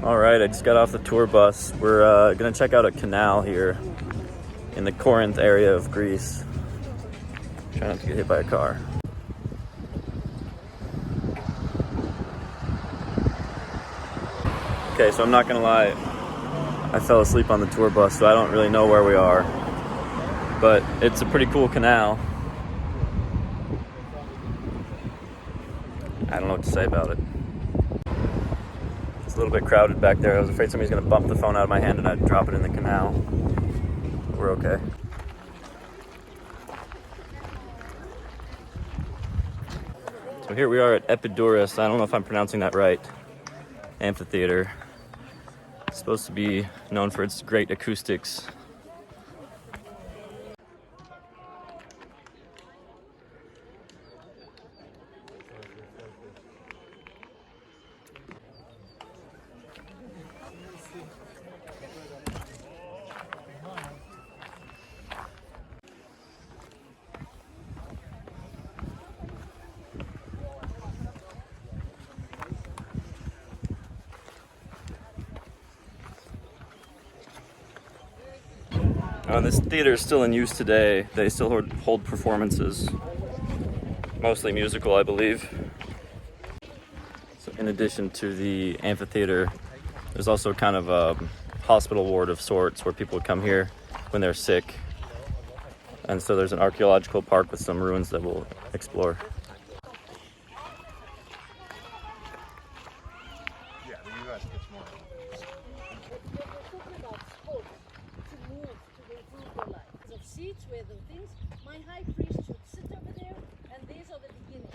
All right, I just got off the tour bus. We're gonna check out a canal here in the Corinth area of Greece. Try not to get hit by a car. Okay, so I'm not gonna lie, I fell asleep on the tour bus, so I don't really know where we are. But it's a pretty cool canal. I don't know what to say about it. It's a little bit crowded back there. I was afraid somebody's gonna bump the phone out of my hand and I'd drop it in the canal. We're okay. So here we are at Epidaurus. I don't know if I'm pronouncing that right. Amphitheater. It's supposed to be known for its great acoustics. This theater is still in use today. They still hold performances, mostly musical, I believe. So in addition to the amphitheater, there's also kind of a hospital ward of sorts where people would come here when they're sick. And so there's an archaeological park with some ruins that we'll explore. Where the things, my high priest should sit over there, and these are the beginnings.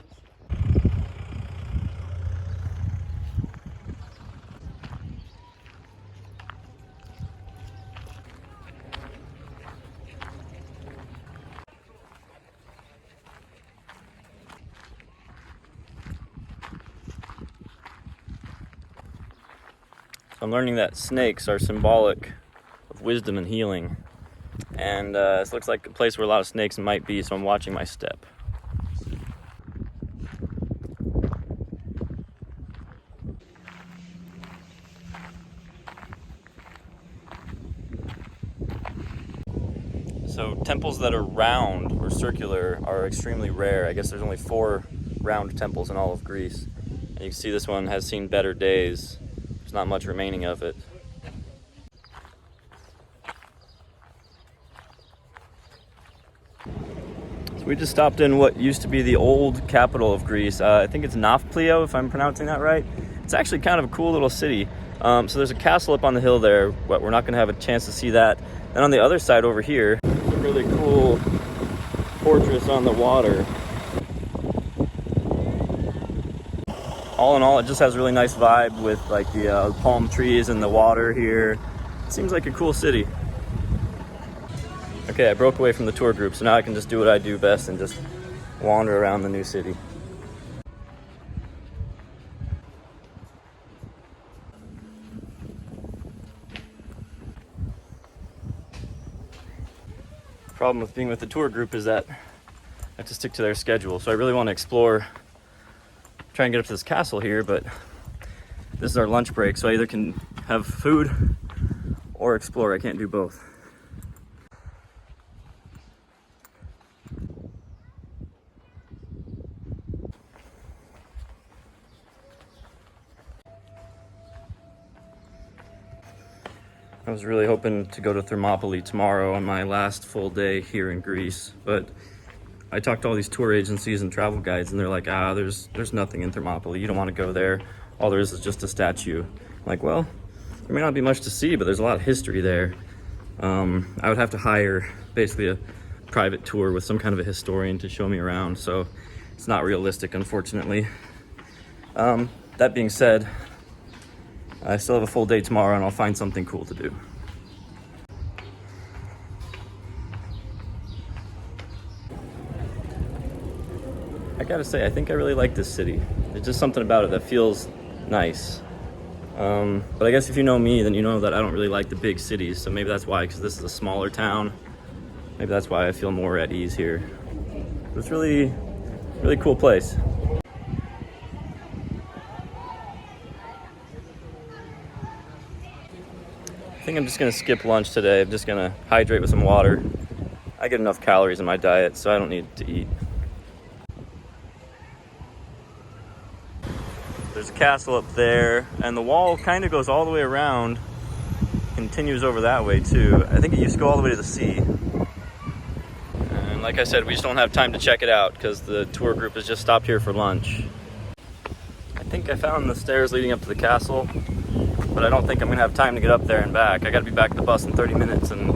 I'm learning that snakes are symbolic of wisdom and healing. And this looks like a place where a lot of snakes might be, so I'm watching my step. So temples that are round or circular are extremely rare. I guess there's only 4 round temples in all of Greece. And you can see this one has seen better days. There's not much remaining of it. We just stopped in what used to be the old capital of Greece. I think it's Nafplio, if I'm pronouncing that right. It's actually kind of a cool little city. So there's a castle up on the hill there, but we're not going to have a chance to see that. And on the other side over here, a really cool fortress on the water. All in all, it just has a really nice vibe with like the palm trees and the water here. It seems like a cool city. Okay, I broke away from the tour group, so now I can just do what I do best and just wander around the new city. The problem with being with the tour group is that I have to stick to their schedule, so I really want to explore, try and get up to this castle here, but this is our lunch break, so I either can have food or explore. I can't do both. I was really hoping to go to Thermopylae tomorrow on my last full day here in Greece, but I talked to all these tour agencies and travel guides, and they're like, there's nothing in Thermopylae. You don't want to go there. All there is just a statue. I'm like, well, there may not be much to see, but there's a lot of history there. I would have to hire basically a private tour with some kind of a historian to show me around, so it's not realistic, unfortunately. That being said, I still have a full day tomorrow, and I'll find something cool to do. I gotta say, I think I really like this city. There's just something about it that feels nice. But I guess if you know me, then you know that I don't really like the big cities, so maybe that's why, because this is a smaller town. Maybe that's why I feel more at ease here. But it's really, really cool place. I think I'm just gonna skip lunch today. I'm just gonna hydrate with some water. I get enough calories in my diet, so I don't need to eat. There's a castle up there, and the wall kind of goes all the way around, continues over that way too. I think it used to go all the way to the sea. And like I said, we just don't have time to check it out because the tour group has just stopped here for lunch. I think I found the stairs leading up to the castle, but I don't think I'm gonna have time to get up there and back. I gotta be back at the bus in 30 minutes, and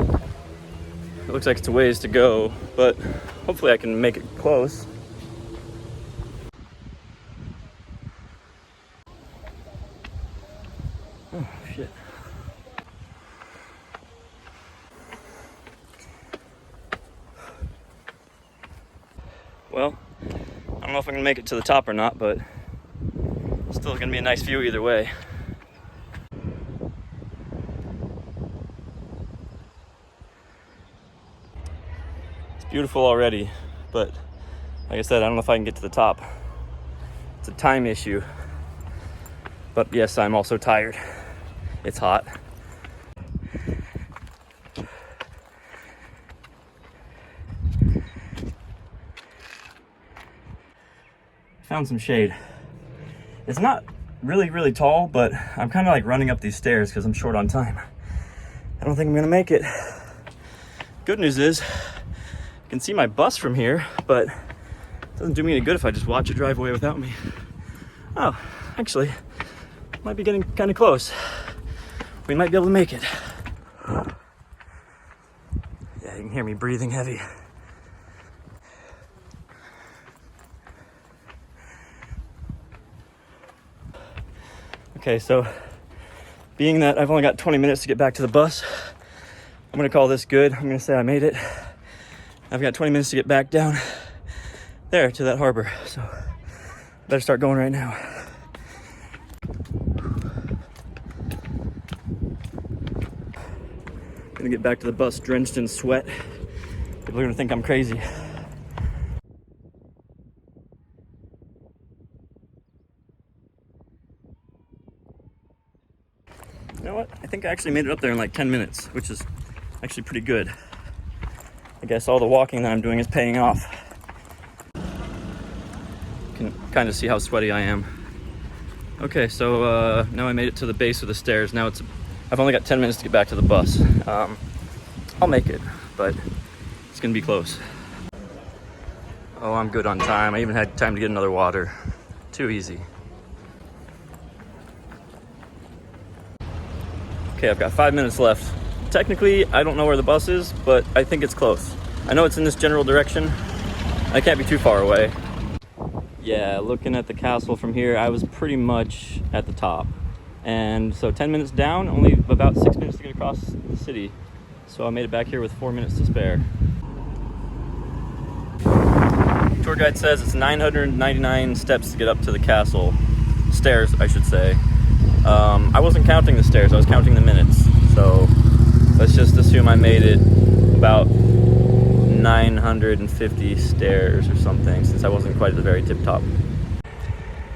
it looks like it's a ways to go, but hopefully I can make it close. Oh, shit. Well, I don't know if I'm gonna make it to the top or not, but still gonna be a nice view either way. It's beautiful already, but like I said, I don't know if I can get to the top. It's a time issue. But yes, I'm also tired. It's hot. Found some shade. It's not really tall, but I'm kind of like running up these stairs because I'm short on time. I don't think I'm gonna make it. Good news is, you can see my bus from here, but it doesn't do me any good if I just watch it drive away without me. Oh, actually, might be getting kind of close. We might be able to make it. Yeah, you can hear me breathing heavy. Okay, so being that I've only got 20 minutes to get back to the bus, I'm gonna call this good. I'm gonna say I made it. I've got 20 minutes to get back down there to that harbor, so better start going right now. Gonna get back to the bus drenched in sweat. People are gonna think I'm crazy. You know what? I think I actually made it up there in like 10 minutes, which is actually pretty good. I guess all the walking that I'm doing is paying off. You can kind of see how sweaty I am. Okay, so now I made it to the base of the stairs. Now I've only got 10 minutes to get back to the bus. I'll make it, but it's gonna be close. Oh, I'm good on time. I even had time to get another water. Too easy. Okay, I've got 5 minutes left. Technically, I don't know where the bus is, but I think it's close. I know it's in this general direction. I can't be too far away. Yeah, looking at the castle from here, I was pretty much at the top. And so 10 minutes down, only about 6 minutes to get across the city. So I made it back here with 4 minutes to spare. Tour guide says it's 999 steps to get up to the castle. Stairs, I should say. I wasn't counting the stairs, I was counting the minutes. So let's just assume I made it about 950 stairs or something, since I wasn't quite at the very tip top.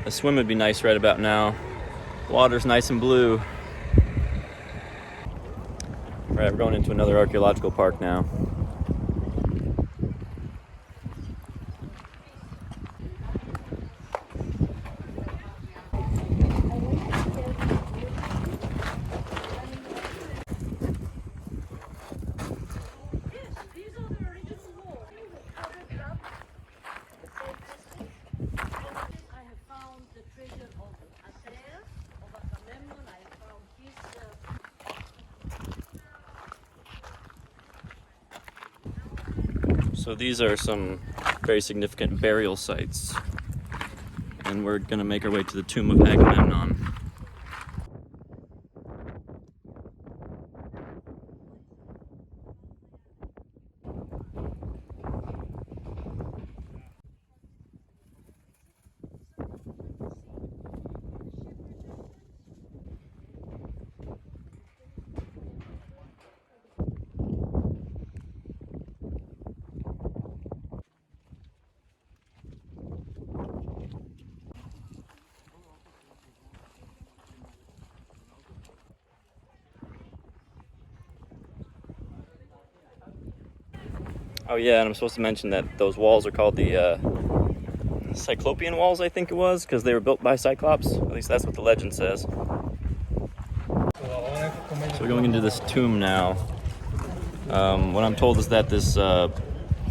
A swim would be nice right about now. Water's nice and blue. Right, we're going into another archaeological park now. So these are some very significant burial sites, and we're gonna make our way to the tomb of Agamemnon. Oh yeah, and I'm supposed to mention that those walls are called the Cyclopean walls, I think it was, because they were built by Cyclops. At least that's what the legend says. So we're going into this tomb now. What I'm told is that this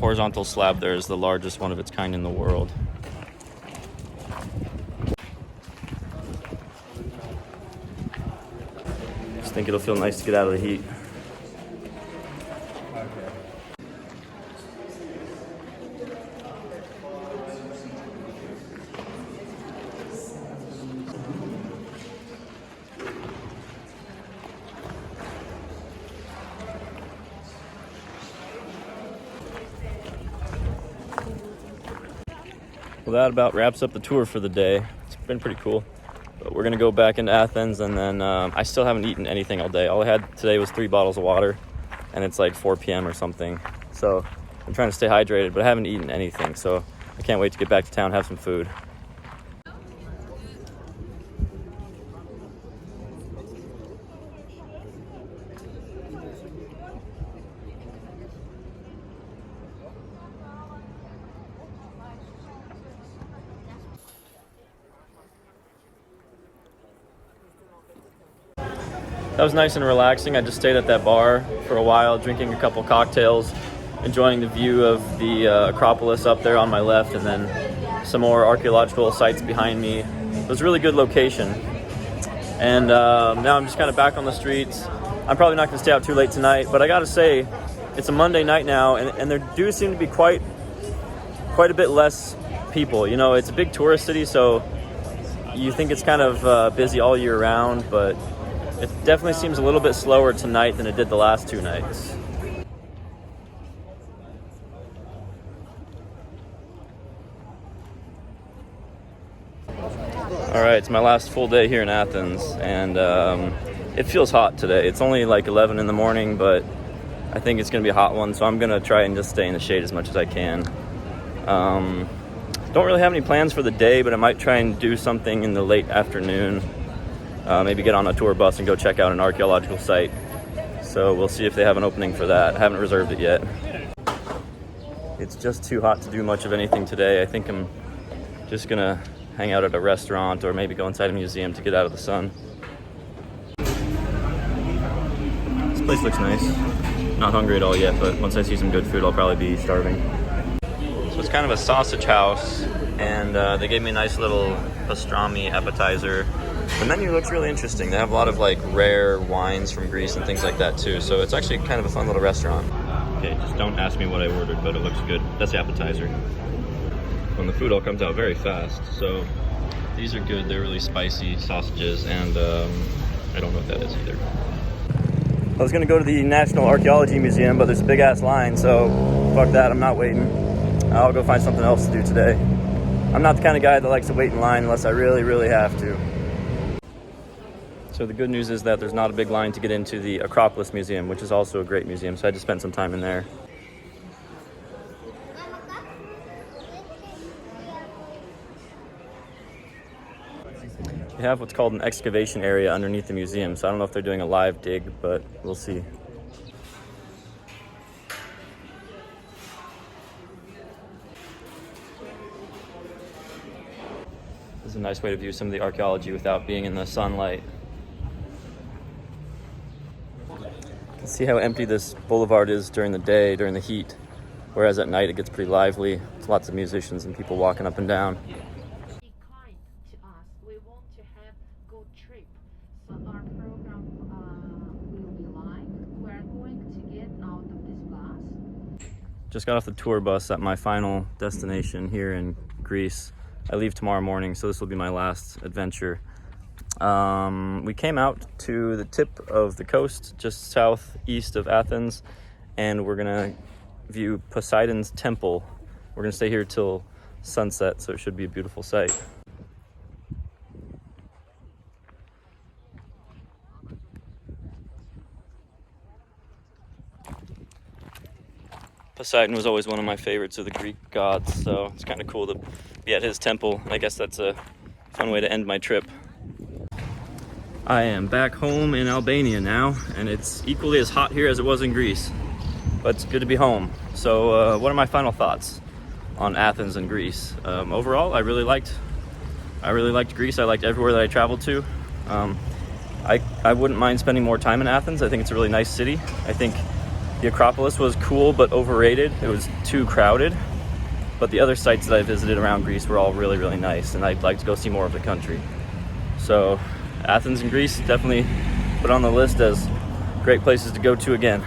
horizontal slab there is the largest one of its kind in the world. Just think it'll feel nice to get out of the heat. Well, that about wraps up the tour for the day. It's been pretty cool. But we're going to go back into Athens, and then I still haven't eaten anything all day. All I had today was 3 bottles of water, and it's like 4 p.m. or something. So I'm trying to stay hydrated, but I haven't eaten anything. So I can't wait to get back to town, have some food. That was nice and relaxing. I just stayed at that bar for a while, drinking a couple cocktails, enjoying the view of the Acropolis up there on my left, and then some more archaeological sites behind me. It was a really good location. And now I'm just kind of back on the streets. I'm probably not going to stay out too late tonight, but I got to say, it's a Monday night now, and there do seem to be quite a bit less people. You know, it's a big tourist city, so you think it's kind of busy all year round, but it definitely seems a little bit slower tonight than it did the last 2 nights. All right, it's my last full day here in Athens, and it feels hot today. It's only like 11 in the morning, but I think it's going to be a hot one, so I'm going to try and just stay in the shade as much as I can. Don't really have any plans for the day, but I might try and do something in the late afternoon. Maybe get on a tour bus and go check out an archaeological site. So we'll see if they have an opening for that. I haven't reserved it yet. It's just too hot to do much of anything today. I think I'm just gonna hang out at a restaurant or maybe go inside a museum to get out of the sun. This place looks nice. Not hungry at all yet, but once I see some good food, I'll probably be starving. So it's kind of a sausage house, and they gave me a nice little pastrami appetizer. The menu looks really interesting. They have a lot of like rare wines from Greece and things like that too. So it's actually kind of a fun little restaurant. Okay, just don't ask me what I ordered, but it looks good. That's the appetizer. And the food all comes out very fast. So these are good. They're really spicy sausages, and I don't know what that is either. I was gonna go to the National Archaeology Museum, but there's a big ass line, so fuck that, I'm not waiting. I'll go find something else to do today. I'm not the kind of guy that likes to wait in line unless I really, really have to. So the good news is that there's not a big line to get into the Acropolis Museum, which is also a great museum, so I just spent some time in there. They have what's called an excavation area underneath the museum, so I don't know if they're doing a live dig, but we'll see. This is a nice way to view some of the archaeology without being in the sunlight. You can see how empty this boulevard is during the day, during the heat, whereas at night it gets pretty lively. There's lots of musicians and people walking up and down. Be kind to us. We want to have good trip. So our program will be live. We're going to get out of this bus. Just got off the tour bus at my final destination here in Greece. I leave tomorrow morning, so this will be my last adventure. We came out to the tip of the coast, just southeast of Athens, and we're gonna view Poseidon's temple. We're gonna stay here till sunset, so it should be a beautiful sight. Poseidon was always one of my favorites of the Greek gods, so it's kind of cool to be at his temple. I guess that's a fun way to end my trip. I am back home in Albania now, and it's equally as hot here as it was in Greece. but it's good to be home. So what are my final thoughts on Athens and Greece? Overall, I really liked Greece. I liked everywhere that I traveled to. I wouldn't mind spending more time in Athens. I think it's a really nice city. I think the Acropolis was cool but overrated. It was too crowded. But the other sites that I visited around Greece were all really, really nice, and I'd like to go see more of the country. So Athens and Greece, definitely put on the list as great places to go to again.